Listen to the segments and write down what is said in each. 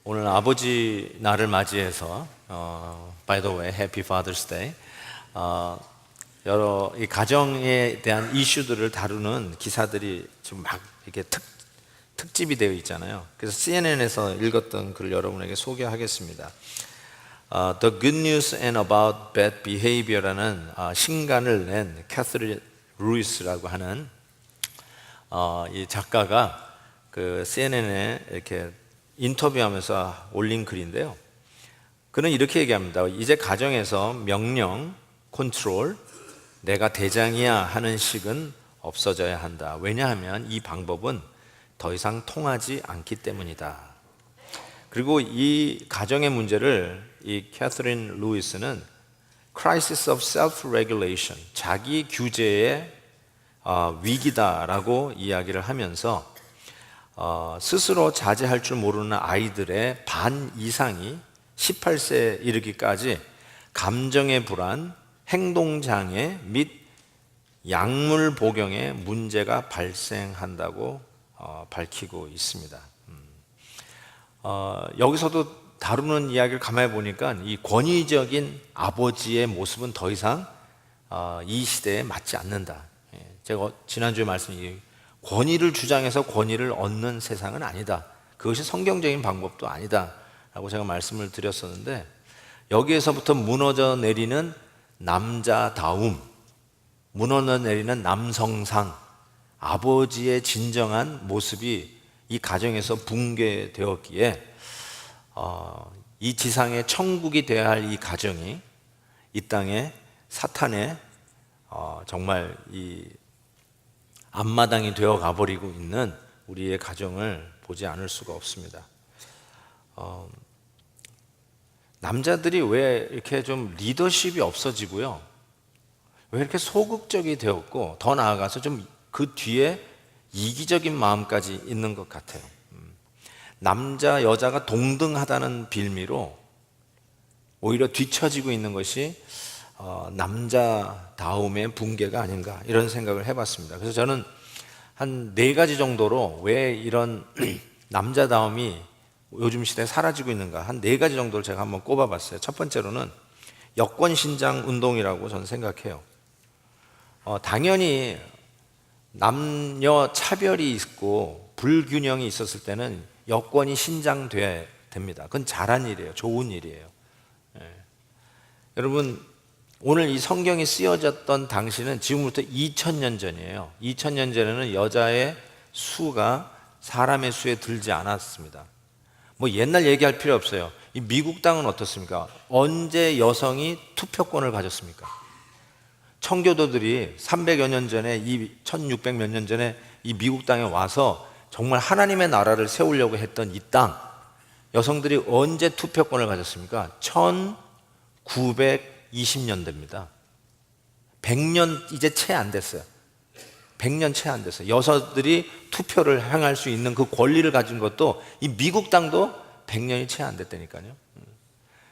오늘 아버지 날을 맞이해서 by the way, Happy Father's Day. 여러 이 가정에 대한 이슈들을 다루는 기사들이 좀 막 이렇게 특집이 되어 있잖아요. 그래서 CNN에서 읽었던 글을 여러분에게 소개하겠습니다. The Good News and About Bad Behavior라는 신간을 낸 캐서린 루이스라고 하는 이 작가가 그 CNN에 이렇게 인터뷰하면서 올린 글인데요. 그는 이렇게 얘기합니다. 이제 가정에서 명령, 컨트롤, 내가 대장이야 하는 식은 없어져야 한다. 왜냐하면 이 방법은 더 이상 통하지 않기 때문이다. 그리고 이 가정의 문제를 이 캐서린 루이스는 Crisis of Self-Regulation, 자기 규제의 위기다라고 이야기를 하면서 스스로 자제할 줄 모르는 아이들의 반 이상이 18세에 이르기까지 감정의 불안, 행동장애 및 약물 복용에 문제가 발생한다고 밝히고 있습니다. 여기서도 다루는 이야기를 가만히 보니까 이 권위적인 아버지의 모습은 더 이상 이 시대에 맞지 않는다. 제가 지난주에 말씀드린 권위를 주장해서 권위를 얻는 세상은 아니다. 그것이 성경적인 방법도 아니다 라고 제가 말씀을 드렸었는데, 여기에서부터 무너져 내리는 남자다움, 무너져 내리는 남성상, 아버지의 진정한 모습이 이 가정에서 붕괴되었기에 이 지상의 천국이 되어야 할 이 가정이 이 땅에 사탄의 정말 이 앞마당이 되어 가버리고 있는 우리의 가정을 보지 않을 수가 없습니다. 남자들이 왜 이렇게 좀 리더십이 없어지고요, 왜 이렇게 소극적이 되었고, 더 나아가서 좀 그 뒤에 이기적인 마음까지 있는 것 같아요. 남자 여자가 동등하다는 빌미로 오히려 뒤처지고 있는 것이 남자다움의 붕괴가 아닌가, 이런 생각을 해봤습니다. 그래서 저는 한 4가지 정도로 왜 이런 남자다움이 요즘 시대에 사라지고 있는가, 한 4가지 정도를 제가 한번 꼽아봤어요. 첫 번째로는 여권신장 운동이라고 저는 생각해요. 당연히 남녀 차별이 있고 불균형이 있었을 때는 여권이 신장돼야 됩니다. 그건 잘한 일이에요. 좋은 일이에요. 여러분, 오늘 이 성경이 쓰여졌던 당시는 지금부터 2000년 전이에요. 2000년 전에는 여자의 수가 사람의 수에 들지 않았습니다. 뭐 옛날 얘기할 필요 없어요. 이 미국 땅은 어떻습니까? 언제 여성이 투표권을 가졌습니까? 청교도들이 300여 년 전에, 1600 몇 년 전에 이 미국 땅에 와서 정말 하나님의 나라를 세우려고 했던 이 땅, 여성들이 언제 투표권을 가졌습니까? 1920년대입니다. 100년 이제 채 안 됐어요. 100년 채 안 됐어요. 여성들이 투표를 행할 수 있는 그 권리를 가진 것도 이 미국 땅도 100년이 채 안 됐다니까요.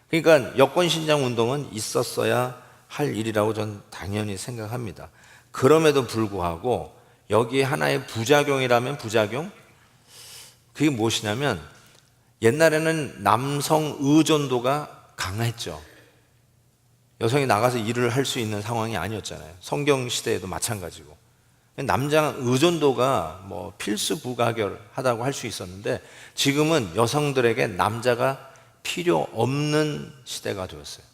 그러니까 여권신장 운동은 있었어야 할 일이라고 저는 당연히 생각합니다. 그럼에도 불구하고 여기에 하나의 부작용이라면 부작용? 그게 무엇이냐면, 옛날에는 남성 의존도가 강했죠. 여성이 나가서 일을 할 수 있는 상황이 아니었잖아요. 성경 시대에도 마찬가지고. 남자 의존도가 뭐 필수 부가결하다고 할 수 있었는데, 지금은 여성들에게 남자가 필요 없는 시대가 되었어요.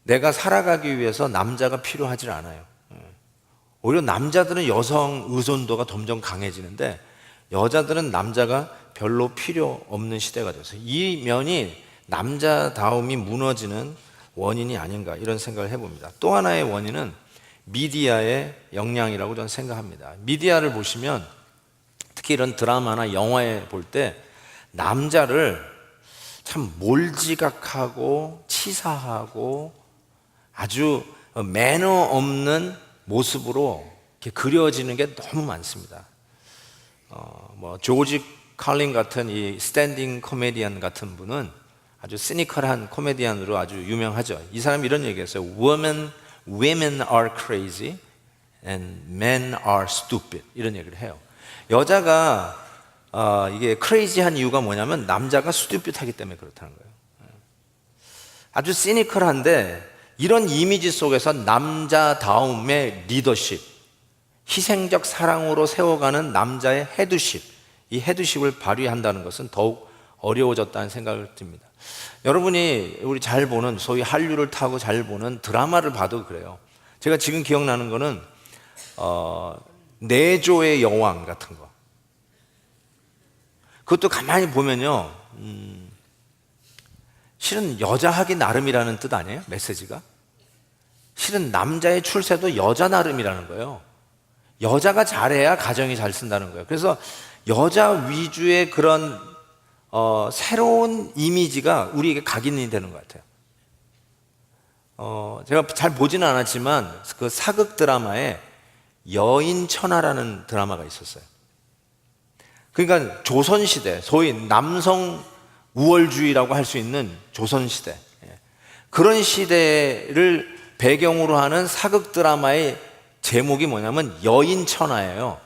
내가 살아가기 위해서 남자가 필요하지 않아요. 오히려 남자들은 여성 의존도가 점점 강해지는데, 여자들은 남자가 별로 필요 없는 시대가 됐어요. 이 면이 남자다움이 무너지는 원인이 아닌가, 이런 생각을 해봅니다. 또 하나의 원인은 미디어의 영향이라고 저는 생각합니다. 미디어를 보시면, 특히 이런 드라마나 영화에 볼 때 남자를 참 몰지각하고 치사하고 아주 매너 없는 모습으로 이렇게 그려지는 게 너무 많습니다. 뭐 조지 칼린 같은 이 스탠딩 코미디언 같은 분은 아주 시니컬한 코미디언으로 아주 유명하죠. 이 사람이 이런 얘기했어요. Women are crazy and men are stupid 이런 얘기를 해요. 여자가 이게 크레이지한 이유가 뭐냐면 남자가 stupid하기 때문에 그렇다는 거예요. 아주 시니컬한데 이런 이미지 속에서 남자다움의 리더십, 희생적 사랑으로 세워가는 남자의 헤드십, 이 헤드십을 발휘한다는 것은 더욱 어려워졌다는 생각을 듭니다. 여러분이 우리 잘 보는 소위 한류를 타고 잘 보는 드라마를 봐도 그래요. 제가 지금 기억나는 거는 내조의 여왕 같은 거. 그것도 가만히 보면요, 실은 여자하기 나름이라는 뜻 아니에요? 메시지가? 실은 남자의 출세도 여자 나름이라는 거예요. 여자가 잘해야 가정이 잘 쓴다는 거예요. 그래서 여자 위주의 그런 새로운 이미지가 우리에게 각인이 되는 것 같아요. 제가 잘 보지는 않았지만 그 사극 드라마에 여인천하라는 드라마가 있었어요. 그러니까 조선시대, 소위 남성 우월주의라고 할 수 있는 조선시대, 그런 시대를 배경으로 하는 사극 드라마의 제목이 뭐냐면 여인천하예요.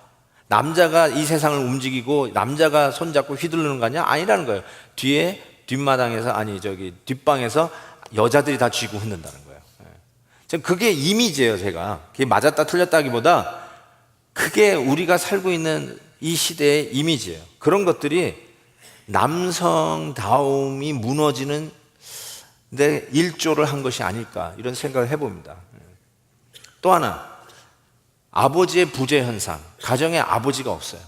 남자가 이 세상을 움직이고 남자가 손잡고 휘두르는 거 아니야? 아니라는 거예요. 뒤에 뒷마당에서 뒷방에서 여자들이 다 쥐고 흔든다는 거예요. 그게 이미지예요. 제가 그게 맞았다 틀렸다기보다 그게 우리가 살고 있는 이 시대의 이미지예요. 그런 것들이 남성다움이 무너지는 데 일조를 한 것이 아닐까 이런 생각을 해봅니다. 또 하나, 아버지의 부재 현상. 가정에 아버지가 없어요.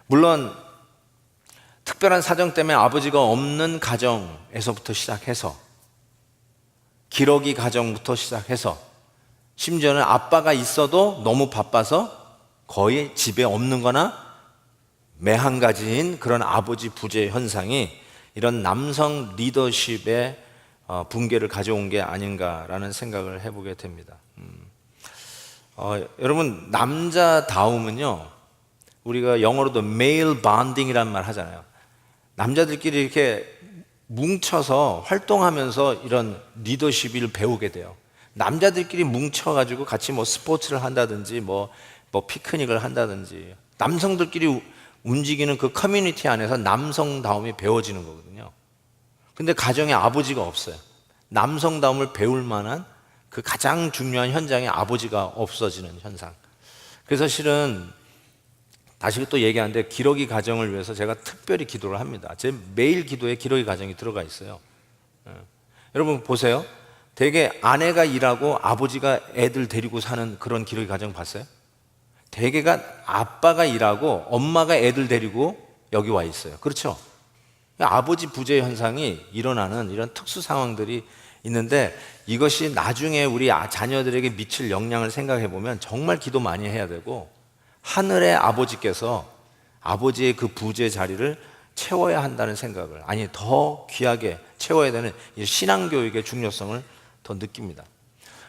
물론 특별한 사정 때문에 아버지가 없는 가정에서부터 시작해서 기러기 가정부터 시작해서 심지어는 아빠가 있어도 너무 바빠서 거의 집에 없는 거나 매한가지인 그런 아버지 부재 현상이 이런 남성 리더십의 붕괴를 가져온 게 아닌가라는 생각을 해보게 됩니다. 여러분, 남자다움은요, 우리가 영어로도 male bonding이라는 말 하잖아요. 남자들끼리 이렇게 뭉쳐서 활동하면서 이런 리더십을 배우게 돼요. 남자들끼리 뭉쳐가지고 같이 뭐 스포츠를 한다든지 뭐 피크닉을 한다든지 남성들끼리 움직이는 그 커뮤니티 안에서 남성다움이 배워지는 거거든요. 근데 가정에 아버지가 없어요. 남성다움을 배울 만한 그 가장 중요한 현장에 아버지가 없어지는 현상. 그래서 실은 다시 또 얘기하는데 기러기 가정을 위해서 제가 특별히 기도를 합니다. 제 매일 기도에 기러기 가정이 들어가 있어요. 여러분 보세요. 되게 아내가 일하고 아버지가 애들 데리고 사는 그런 기러기 가정 봤어요? 대개가 아빠가 일하고 엄마가 애들 데리고 여기 와 있어요. 그렇죠? 아버지 부재 현상이 일어나는 이런 특수 상황들이 있는데 이것이 나중에 우리 자녀들에게 미칠 영향을 생각해 보면 정말 기도 많이 해야 되고 하늘의 아버지께서 아버지의 그 부재 자리를 채워야 한다는 생각을, 아니 더 귀하게 채워야 되는 이 신앙교육의 중요성을 더 느낍니다.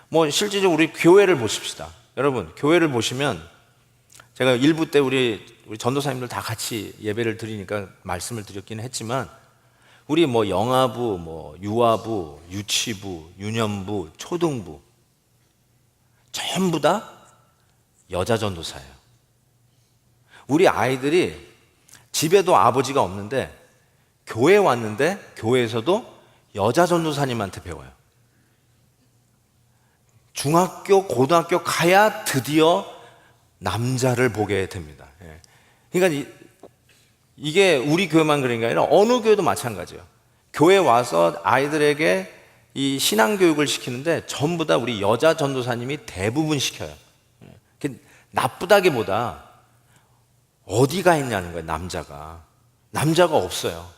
뭐 실질적으로 우리 교회를 보십시다. 여러분 교회를 보시면 제가 일부 때 우리 전도사님들 다 같이 예배를 드리니까 말씀을 드렸기는 했지만 우리 뭐 영아부, 뭐 유아부, 유치부, 유년부, 초등부 전부 다 여자 전도사예요. 우리 아이들이 집에도 아버지가 없는데 교회에 왔는데 교회에서도 여자 전도사님한테 배워요. 중학교, 고등학교 가야 드디어 남자를 보게 됩니다. 그러니까 이게 우리 교회만 그런 게 아니라 어느 교회도 마찬가지예요. 교회 와서 아이들에게 이 신앙교육을 시키는데 전부 다 우리 여자 전도사님이 대부분 시켜요. 나쁘다기보다 어디가 있냐는 거예요. 남자가 없어요.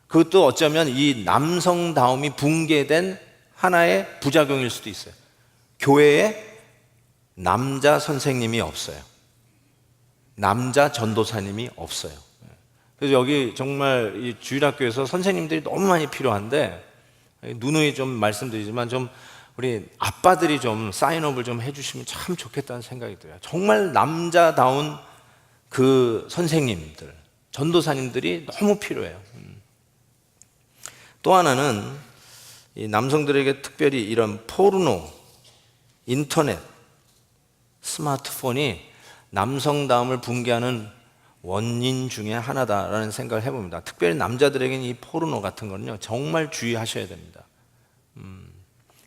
그것도 어쩌면 이 남성다움이 붕괴된 하나의 부작용일 수도 있어요. 교회에 남자 선생님이 없어요. 남자 전도사님이 없어요. 그래서 여기 정말 이 주일학교에서 선생님들이 너무 많이 필요한데 누누이 좀 말씀드리지만 좀 우리 아빠들이 좀 사인업을 좀 해주시면 참 좋겠다는 생각이 들어요. 정말 남자다운 그 선생님들, 전도사님들이 너무 필요해요. 또 하나는 이 남성들에게 특별히 이런 포르노, 인터넷, 스마트폰이 남성다움을 붕괴하는 원인 중에 하나다라는 생각을 해봅니다. 특별히 남자들에게는 이 포르노 같은 거는요, 정말 주의하셔야 됩니다.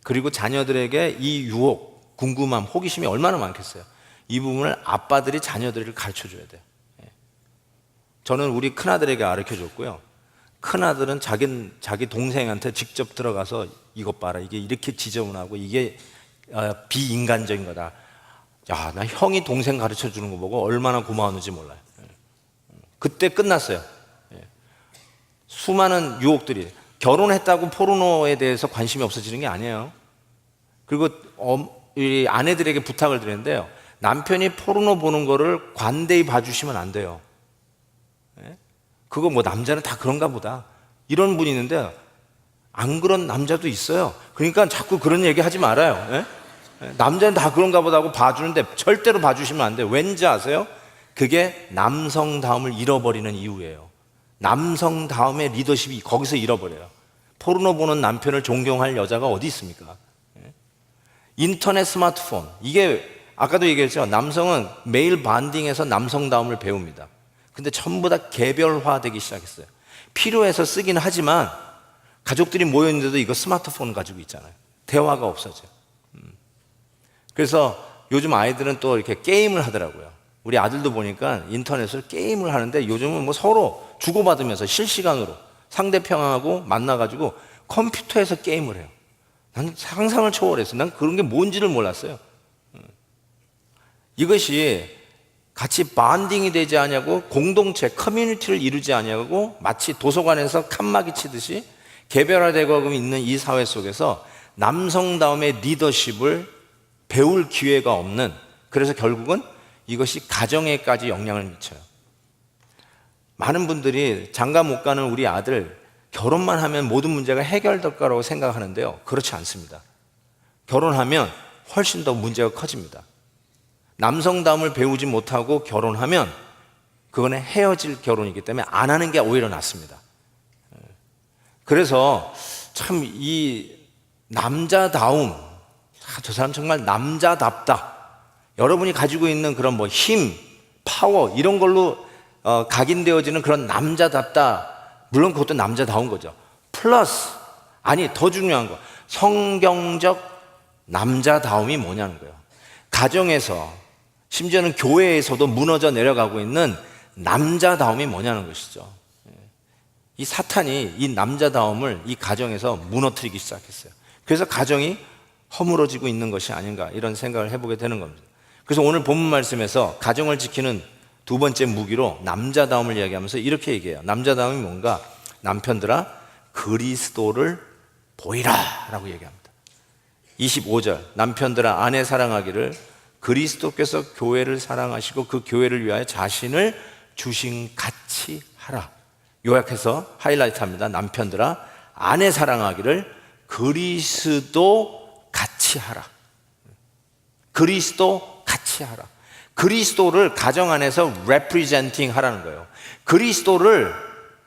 그리고 자녀들에게 이 유혹, 궁금함, 호기심이 얼마나 많겠어요. 이 부분을 아빠들이 자녀들을 가르쳐줘야 돼요. 저는 우리 큰아들에게 가르쳐줬고요. 큰아들은 자기 동생한테 직접 들어가서 이것 봐라, 이게 이렇게 지저분하고 이게 비인간적인 거다. 야, 나 형이 동생 가르쳐주는 거 보고 얼마나 고마웠는지 몰라요. 그때 끝났어요. 수많은 유혹들이, 결혼했다고 포르노에 대해서 관심이 없어지는 게 아니에요. 그리고 이 아내들에게 부탁을 드리는데요, 남편이 포르노 보는 거를 관대히 봐주시면 안 돼요. 그거 뭐 남자는 다 그런가 보다, 이런 분이 있는데 안 그런 남자도 있어요. 그러니까 자꾸 그런 얘기 하지 말아요. 남자는 다 그런가 보다 하고 봐주는데 절대로 봐주시면 안 돼요. 왠지 아세요? 그게 남성다움을 잃어버리는 이유예요. 남성다움의 리더십이 거기서 잃어버려요. 포르노 보는 남편을 존경할 여자가 어디 있습니까? 인터넷, 스마트폰, 이게 아까도 얘기했죠. 남성은 메일 반딩에서 남성다움을 배웁니다. 근데 전부 다 개별화되기 시작했어요. 필요해서 쓰긴 하지만 가족들이 모여있는데도 이거 스마트폰 가지고 있잖아요. 대화가 없어져요. 그래서 요즘 아이들은 또 이렇게 게임을 하더라고요. 우리 아들도 보니까 인터넷을 게임을 하는데 요즘은 뭐 서로 주고받으면서 실시간으로 상대편하고 만나가지고 컴퓨터에서 게임을 해요. 난 상상을 초월했어요. 난 그런 게 뭔지를 몰랐어요. 이것이 같이 반딩이 되지 않냐고, 공동체, 커뮤니티를 이루지 않냐고, 마치 도서관에서 칸막이 치듯이 개별화되고 있는 이 사회 속에서 남성다움의 리더십을 배울 기회가 없는, 그래서 결국은 이것이 가정에까지 영향을 미쳐요. 많은 분들이 장가 못 가는 우리 아들, 결혼만 하면 모든 문제가 해결될 거라고 생각하는데요, 그렇지 않습니다. 결혼하면 훨씬 더 문제가 커집니다. 남성다움을 배우지 못하고 결혼하면 그거는 헤어질 결혼이기 때문에 안 하는 게 오히려 낫습니다. 그래서 참 이 남자다움, 저 사람 정말 남자답다. 여러분이 가지고 있는 그런 뭐 힘, 파워, 이런 걸로 각인되어지는 그런 남자답다. 물론 그것도 남자다운 거죠. 플러스, 아니 더 중요한 거, 성경적 남자다움이 뭐냐는 거예요. 가정에서, 심지어는 교회에서도 무너져 내려가고 있는 남자다움이 뭐냐는 것이죠. 이 사탄이 이 남자다움을 이 가정에서 무너뜨리기 시작했어요. 그래서 가정이 허물어지고 있는 것이 아닌가, 이런 생각을 해보게 되는 겁니다. 그래서 오늘 본문 말씀에서 가정을 지키는 두 번째 무기로 남자다움을 이야기하면서 이렇게 얘기해요. 남자다움이 뭔가? 남편들아, 그리스도를 보이라 라고 얘기합니다. 25절, 남편들아 아내 사랑하기를 그리스도께서 교회를 사랑하시고 그 교회를 위하여 자신을 주신 같이 하라. 요약해서 하이라이트 합니다. 남편들아 아내 사랑하기를 그리스도 같이 하라. 그리스도 같이 하라. 그리스도를 가정 안에서 representing 하라는 거예요. 그리스도를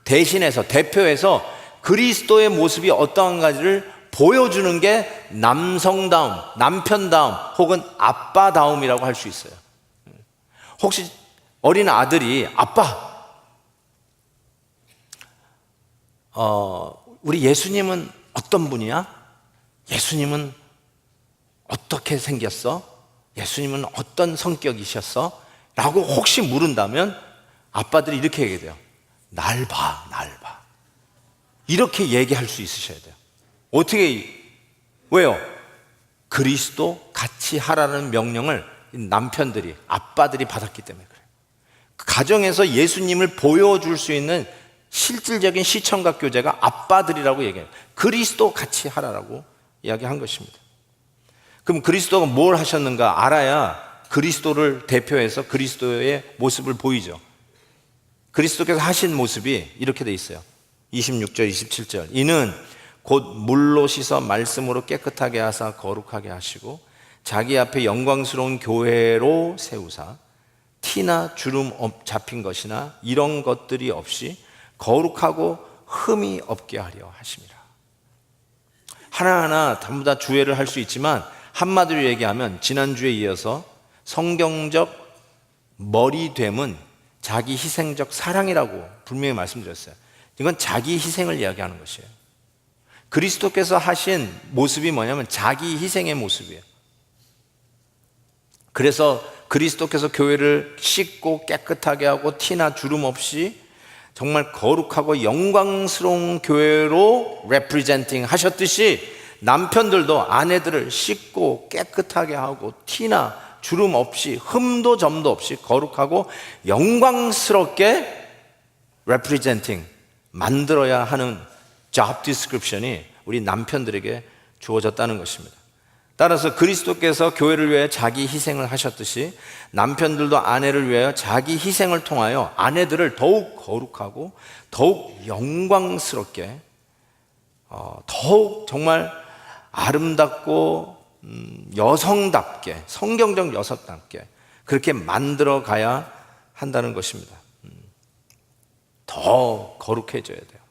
대신해서, 대표해서 그리스도의 모습이 어떠한가지를 보여주는 게 남성다움, 남편다움, 혹은 아빠다움이라고 할 수 있어요. 혹시 어린 아들이 아빠, 우리 예수님은 어떤 분이야? 예수님은 어떻게 생겼어? 예수님은 어떤 성격이셨어? 라고 혹시 물은다면 아빠들이 이렇게 얘기해요. 날 봐, 날 봐. 이렇게 얘기할 수 있으셔야 돼요. 어떻게, 왜요? 그리스도 같이 하라는 명령을 남편들이, 아빠들이 받았기 때문에 그래요. 가정에서 예수님을 보여줄 수 있는 실질적인 시청각 교제가 아빠들이라고 얘기해요. 그리스도 같이 하라라고 이야기한 것입니다. 그럼 그리스도가 뭘 하셨는가 알아야 그리스도를 대표해서 그리스도의 모습을 보이죠. 그리스도께서 하신 모습이 이렇게 돼 있어요. 26절, 27절. 이는 곧 물로 씻어 말씀으로 깨끗하게 하사 거룩하게 하시고 자기 앞에 영광스러운 교회로 세우사 티나 주름 잡힌 것이나 이런 것들이 없이 거룩하고 흠이 없게 하려 하심이라. 하나하나 전부 다 주애를 할 수 있지만 한마디로 얘기하면 지난주에 이어서 성경적 머리됨은 자기 희생적 사랑이라고 분명히 말씀드렸어요. 이건 자기 희생을 이야기하는 것이에요. 그리스도께서 하신 모습이 뭐냐면 자기 희생의 모습이에요. 그래서 그리스도께서 교회를 씻고 깨끗하게 하고 티나 주름 없이 정말 거룩하고 영광스러운 교회로 레프리젠팅 하셨듯이 남편들도 아내들을 씻고 깨끗하게 하고 티나 주름 없이 흠도 점도 없이 거룩하고 영광스럽게 레프리젠팅 만들어야 하는 job description이 우리 남편들에게 주어졌다는 것입니다. 따라서 그리스도께서 교회를 위해 자기 희생을 하셨듯이 남편들도 아내를 위하여 자기 희생을 통하여 아내들을 더욱 거룩하고 더욱 영광스럽게 더욱 정말 아름답고 여성답게, 성경적 여성답게 그렇게 만들어 가야 한다는 것입니다. 더 거룩해져야 돼요.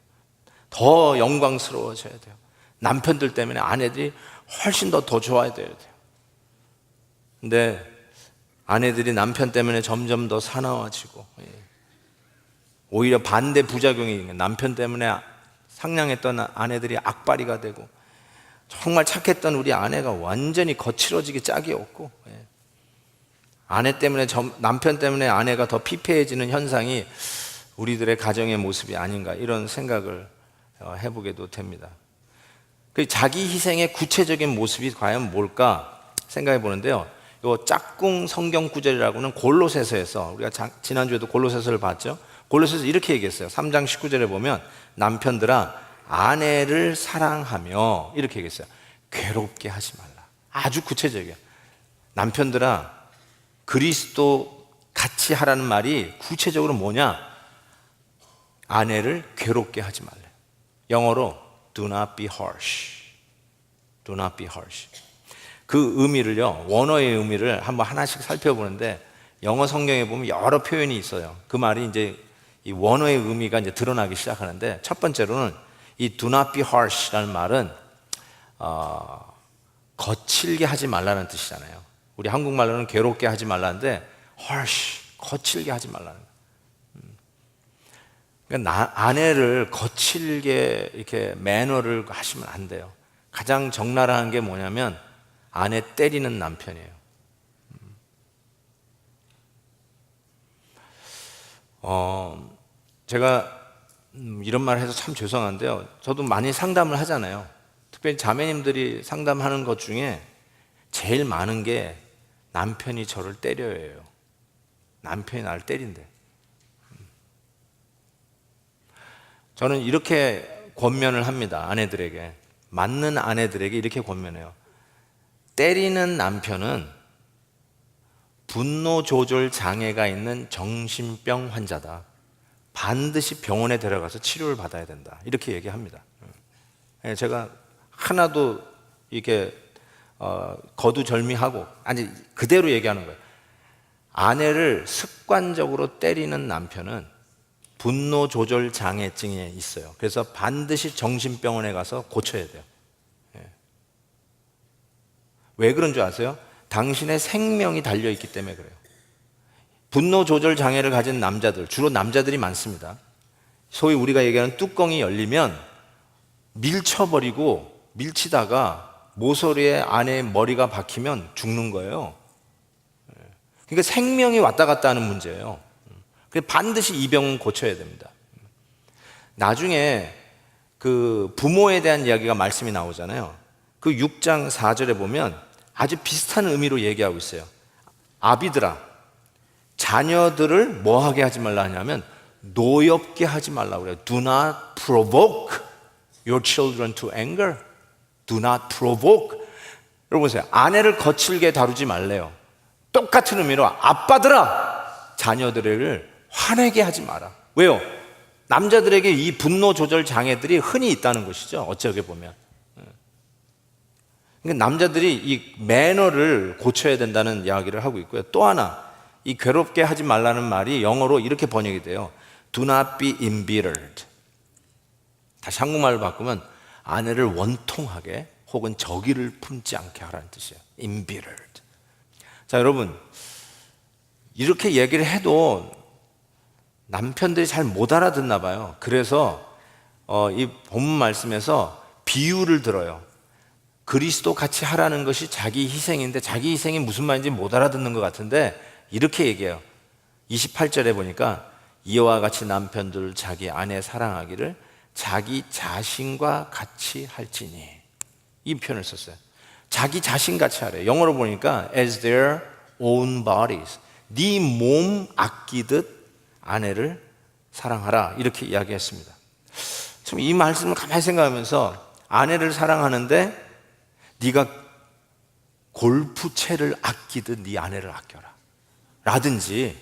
더 영광스러워져야 돼요. 남편들 때문에 아내들이 훨씬 더 좋아야 돼요. 근데 아내들이 남편 때문에 점점 더 사나워지고 오히려 반대 부작용이 있는 거예요. 남편 때문에 상냥했던 아내들이 악바리가 되고 정말 착했던 우리 아내가 완전히 거칠어지기 짝이 없고 아내 때문에 남편 때문에 아내가 더 피폐해지는 현상이 우리들의 가정의 모습이 아닌가 이런 생각을 해보게도 됩니다. 그 자기 희생의 구체적인 모습이 과연 뭘까 생각해 보는데요. 이 짝꿍 성경 구절이라고는 골로새서에서 우리가 지난주에도 골로새서를 봤죠. 골로새서 이렇게 얘기했어요. 3장 19절에 보면 남편들아 아내를 사랑하며 이렇게 얘기했어요. 괴롭게 하지 말라. 아주 구체적이에요. 남편들아 그리스도 같이 하라는 말이 구체적으로 뭐냐? 아내를 괴롭게 하지 말래. 영어로 do not be harsh. do not be harsh. 그 의미를요, 원어의 의미를 한번 하나씩 살펴보는데 영어 성경에 보면 여러 표현이 있어요. 그 말이 이제 이 원어의 의미가 이제 드러나기 시작하는데 첫 번째로는 이 do not be harsh라는 말은 거칠게 하지 말라는 뜻이잖아요. 우리 한국말로는 괴롭게 하지 말라는데 harsh, 거칠게 하지 말라는 거예요. 그러니까 아내를 거칠게 이렇게 매너를 하시면 안 돼요. 가장 적나라한 게 뭐냐면 아내 때리는 남편이에요. 제가 이런 말 해서 참 죄송한데요. 저도 많이 상담을 하잖아요. 특별히 자매님들이 상담하는 것 중에 제일 많은 게 남편이 저를 때려요. 남편이 나를 때린대. 저는 이렇게 권면을 합니다. 아내들에게. 맞는 아내들에게 이렇게 권면해요. 때리는 남편은 분노 조절 장애가 있는 정신병 환자다. 반드시 병원에 데려가서 치료를 받아야 된다. 이렇게 얘기합니다. 제가 하나도 이렇게 거두절미하고 아니 그대로 얘기하는 거예요. 아내를 습관적으로 때리는 남편은 분노 조절 장애증이 있어요. 그래서 반드시 정신병원에 가서 고쳐야 돼요. 왜 그런 줄 아세요? 당신의 생명이 달려있기 때문에 그래요. 분노 조절 장애를 가진 남자들, 주로 남자들이 많습니다. 소위 우리가 얘기하는 뚜껑이 열리면 밀치다가 모서리에 아내의 머리가 박히면 죽는 거예요. 그러니까 생명이 왔다 갔다 하는 문제예요. 반드시 이 병은 고쳐야 됩니다. 나중에 그 부모에 대한 이야기가 말씀이 나오잖아요. 그 6장 4절에 보면 아주 비슷한 의미로 얘기하고 있어요. 아비들아, 자녀들을 뭐 하게 하지 말라 하냐면 노엽게 하지 말라고 그래요. Do not provoke your children to anger. Do not provoke. 여러분 보세요. 아내를 거칠게 다루지 말래요. 똑같은 의미로 아빠들아, 자녀들을 화내게 하지 마라. 왜요? 남자들에게 이 분노 조절 장애들이 흔히 있다는 것이죠. 어찌게 보면. 그러니까 남자들이 이 매너를 고쳐야 된다는 이야기를 하고 있고요. 또 하나, 이 괴롭게 하지 말라는 말이 영어로 이렇게 번역이 돼요. Do not be embittered. 다시 한국말로 바꾸면 아내를 원통하게 혹은 적의를 품지 않게 하라는 뜻이에요. embittered. 자, 여러분, 이렇게 얘기를 해도 남편들이 잘 못 알아듣나 봐요. 그래서 이 본문 말씀에서 비유를 들어요. 그리스도 같이 하라는 것이 자기 희생인데 자기 희생이 무슨 말인지 못 알아듣는 것 같은데 이렇게 얘기해요. 28절에 보니까 이와 같이 남편들 자기 아내 사랑하기를 자기 자신과 같이 할지니, 이 표현을 썼어요. 자기 자신같이 하래요. 영어로 보니까 as their own bodies, 네 몸 아끼듯 아내를 사랑하라, 이렇게 이야기했습니다. 참 이 말씀을 가만히 생각하면서 아내를 사랑하는데 네가 골프채를 아끼듯 네 아내를 아껴라 라든지,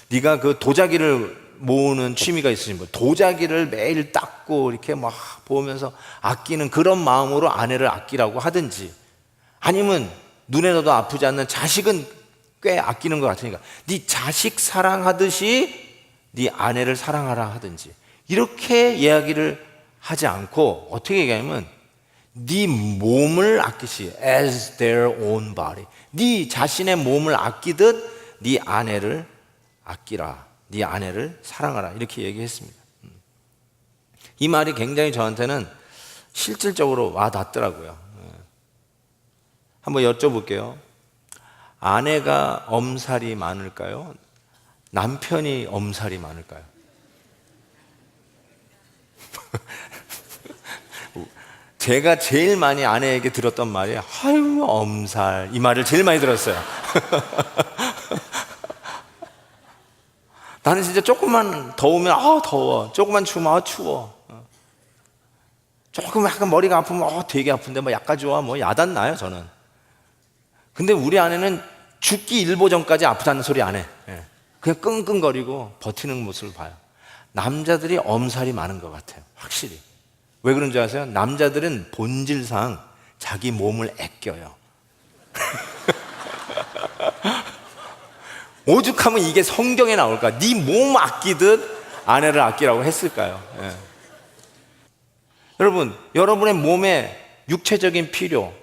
네가 그 도자기를 모으는 취미가 있으신 분, 도자기를 매일 닦고 이렇게 막 보면서 아끼는 그런 마음으로 아내를 아끼라고 하든지, 아니면 눈에 넣어도 아프지 않는 자식은 꽤 아끼는 것 같으니까 네 자식 사랑하듯이 네 아내를 사랑하라 하든지, 이렇게 이야기를 하지 않고 어떻게 얘기하냐면 네 몸을 아끼시, as their own body, 네 자신의 몸을 아끼듯 네 아내를 아끼라, 네 아내를 사랑하라, 이렇게 얘기했습니다. 이 말이 굉장히 저한테는 실질적으로 와 닿더라고요. 한번 여쭤볼게요. 아내가 엄살이 많을까요? 남편이 엄살이 많을까요? 제가 제일 많이 아내에게 들었던 말이 아유 엄살, 이 말을 제일 많이 들었어요. 나는 진짜 조금만 더우면 더워, 조금만 추우면 추워, 조금 약간 머리가 아프면 되게 아픈데 뭐 약간 좋아, 뭐 야단 나요 저는. 근데 우리 아내는 죽기 일보 전까지 아프다는 소리 안 해. 그냥 끙끙거리고 버티는 모습을 봐요. 남자들이 엄살이 많은 것 같아요, 확실히. 왜 그런 줄 아세요? 남자들은 본질상 자기 몸을 아껴요. 오죽하면 이게 성경에 나올까? 네 몸 아끼듯 아내를 아끼라고 했을까요? 여러분, 여러분의 몸에 육체적인 필요,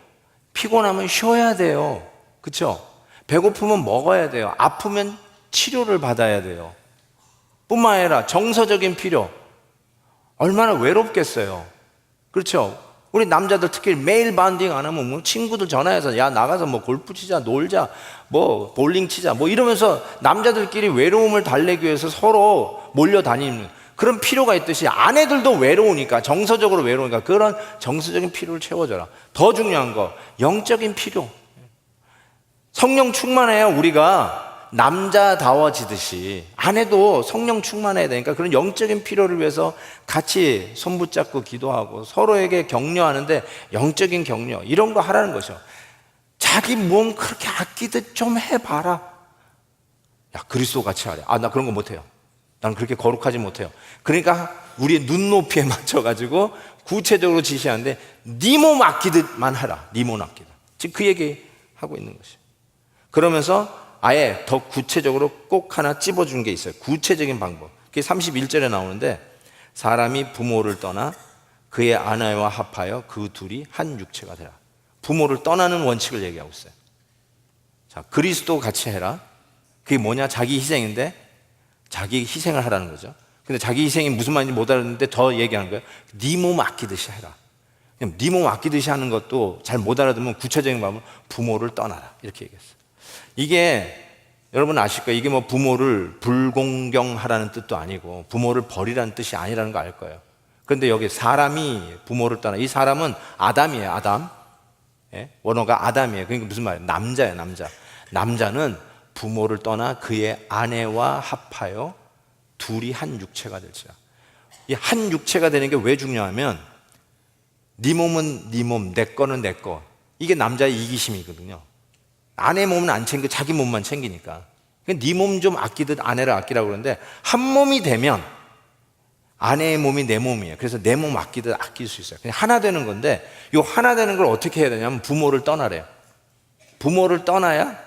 피곤하면 쉬어야 돼요. 그렇죠? 배고프면 먹어야 돼요. 아프면 치료를 받아야 돼요. 뿐만 아니라 정서적인 필요, 얼마나 외롭겠어요. 그렇죠? 우리 남자들 특히 메일 반딩 안 하면 뭐 친구들 전화해서 야 나가서 뭐 골프 치자, 놀자, 뭐 볼링 치자, 뭐 이러면서 남자들끼리 외로움을 달래기 위해서 서로 몰려다니는 그런 필요가 있듯이 아내들도 외로우니까, 정서적으로 외로우니까 그런 정서적인 필요를 채워줘라. 더 중요한 거, 영적인 필요. 성령 충만해야 우리가 남자다워지듯이 아내도 성령 충만해야 되니까 그런 영적인 필요를 위해서 같이 손붙잡고 기도하고 서로에게 격려하는데, 영적인 격려 이런 거 하라는 거죠. 자기 몸 그렇게 아끼듯 좀 해봐라. 야, 그리스도 같이 하래. 나 그런 거 못해요. 나는 그렇게 거룩하지 못해요. 그러니까 우리의 눈높이에 맞춰가지고 구체적으로 지시하는데 네 몸 아끼듯만 하라. 네 몸 아끼듯. 지금 그 얘기 하고 있는 것이에요. 그러면서 아예 더 구체적으로 꼭 하나 찝어준 게 있어요. 구체적인 방법. 그게 31절에 나오는데, 사람이 부모를 떠나 그의 아내와 합하여 그 둘이 한 육체가 되라. 부모를 떠나는 원칙을 얘기하고 있어요. 자, 그리스도 같이 해라. 그게 뭐냐? 자기 희생인데 자기 희생을 하라는 거죠. 근데 자기 희생이 무슨 말인지 못 알았는데 더 얘기하는 거예요. 네 몸 아끼듯이 해라. 네 몸 아끼듯이 하는 것도 잘 못 알아들으면 구체적인 방법은 부모를 떠나라, 이렇게 얘기했어요. 이게 여러분 아실 거예요. 이게 뭐 부모를 불공경하라는 뜻도 아니고 부모를 버리라는 뜻이 아니라는 거 알 거예요. 그런데 여기 사람이 부모를 떠나, 이 사람은 아담이에요. 아담. 원어가 아담이에요. 그러니까 무슨 말이에요? 남자예요. 남자. 남자는 부모를 떠나 그의 아내와 합하여 둘이 한 육체가 될지라. 이 한 육체가 되는 게 왜 중요하면 네 몸은 네 몸, 내 거는 내 거. 이게 남자의 이기심이거든요. 아내 몸은 안 챙겨, 자기 몸만 챙기니까. 네 몸 좀 아끼듯 아내를 아끼라고 그러는데, 한 몸이 되면 아내의 몸이 내 몸이에요. 그래서 내 몸 아끼듯 아낄 수 있어요. 그냥 하나 되는 건데, 이 하나 되는 걸 어떻게 해야 되냐면 부모를 떠나래요. 부모를 떠나야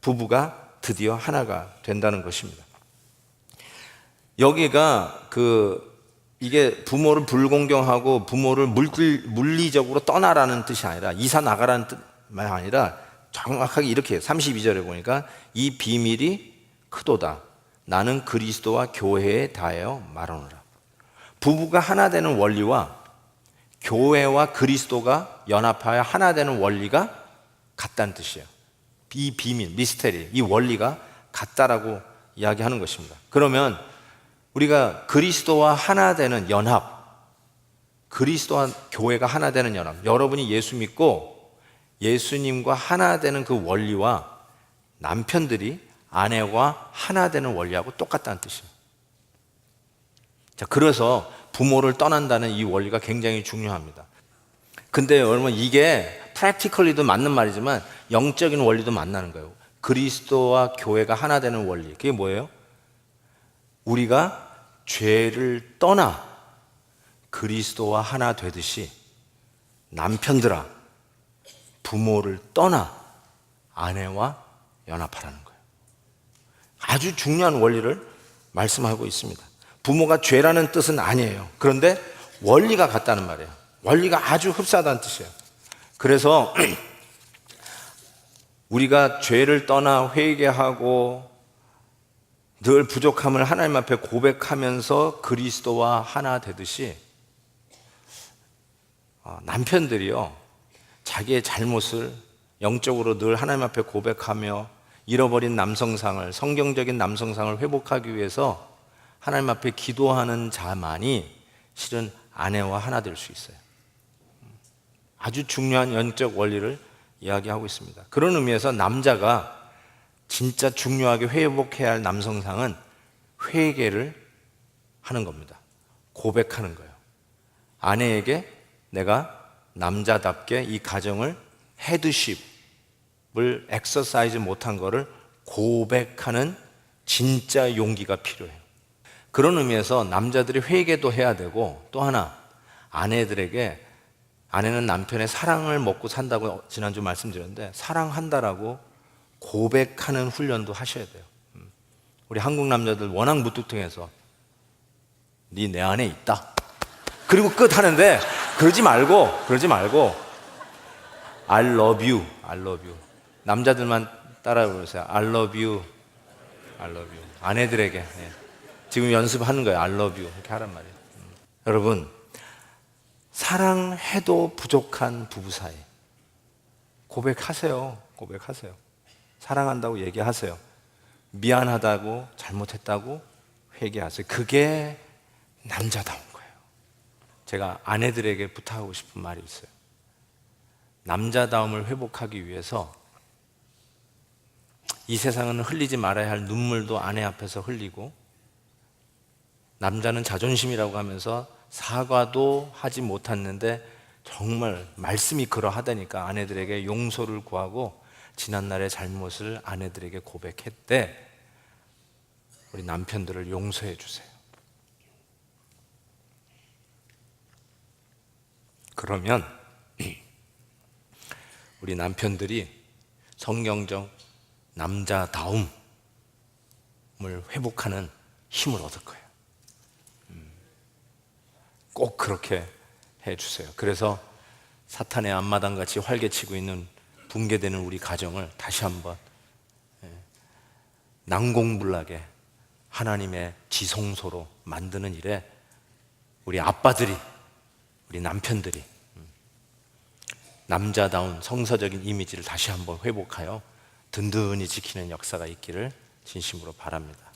부부가 드디어 하나가 된다는 것입니다. 여기가 이게 부모를 불공경하고 부모를 물리적으로 떠나라는 뜻이 아니라 이사 나가라는 아니라 정확하게 이렇게 32절에 보니까 이 비밀이 크도다. 나는 그리스도와 교회에 다하여 말하노라. 부부가 하나 되는 원리와 교회와 그리스도가 연합하여 하나 되는 원리가 같다는 뜻이에요. 이 비밀, 미스테리, 이 원리가 같다라고 이야기하는 것입니다. 그러면 우리가 그리스도와 하나 되는 연합, 그리스도와 교회가 하나 되는 연합, 여러분이 예수 믿고 예수님과 하나 되는 그 원리와 남편들이 아내와 하나 되는 원리하고 똑같다는 뜻이에요. 자, 그래서 부모를 떠난다는 이 원리가 굉장히 중요합니다. 근데 여러분, 이게 프랙티컬리도 맞는 말이지만 영적인 원리도 만나는 거예요. 그리스도와 교회가 하나 되는 원리, 그게 뭐예요? 우리가 죄를 떠나 그리스도와 하나 되듯이 남편들아, 부모를 떠나 아내와 연합하라는 거예요. 아주 중요한 원리를 말씀하고 있습니다. 부모가 죄라는 뜻은 아니에요. 그런데 원리가 같다는 말이에요. 원리가 아주 흡사하다는 뜻이에요. 그래서 우리가 죄를 떠나 회개하고 늘 부족함을 하나님 앞에 고백하면서 그리스도와 하나 되듯이 남편들이요, 자기의 잘못을 영적으로 늘 하나님 앞에 고백하며 잃어버린 남성상을, 성경적인 남성상을 회복하기 위해서 하나님 앞에 기도하는 자만이 실은 아내와 하나 될 수 있어요. 아주 중요한 영적 원리를 이야기하고 있습니다. 그런 의미에서 남자가 진짜 중요하게 회복해야 할 남성상은 회개를 하는 겁니다. 고백하는 거예요. 아내에게 내가 남자답게 이 가정을 헤드십을 엑서사이즈 못한 거를 고백하는 진짜 용기가 필요해요. 그런 의미에서 남자들이 회개도 해야 되고, 또 하나, 아내는 남편의 사랑을 먹고 산다고 지난주 말씀드렸는데, 사랑한다라고 고백하는 훈련도 하셔야 돼요. 우리 한국 남자들 워낙 무뚝뚝해서 네 내 안에 있다, 그리고 끝 하는데, 그러지 말고 I love you, I love you. 남자들만 따라 부르세요. I love you, I love you. 아내들에게, 예. 지금 연습하는 거예요. I love you 이렇게 하란 말이에요. 여러분, 사랑해도 부족한 부부 사이 고백하세요. 사랑한다고 얘기하세요. 미안하다고, 잘못했다고 회개하세요. 그게 남자다운 거예요. 제가 아내들에게 부탁하고 싶은 말이 있어요. 남자다움을 회복하기 위해서 이 세상은 흘리지 말아야 할 눈물도 아내 앞에서 흘리고, 남자는 자존심이라고 하면서 사과도 하지 못했는데 정말 말씀이 그러하다니까 아내들에게 용서를 구하고 지난날의 잘못을 아내들에게 고백했대. 우리 남편들을 용서해 주세요. 그러면 우리 남편들이 성경적 남자다움을 회복하는 힘을 얻을 거예요. 꼭 그렇게 해주세요. 그래서 사탄의 앞마당같이 활개치고 있는 붕괴되는 우리 가정을 다시 한번 난공불락의 하나님의 지성소로 만드는 일에 우리 아빠들이, 우리 남편들이 남자다운 성서적인 이미지를 다시 한번 회복하여 든든히 지키는 역사가 있기를 진심으로 바랍니다.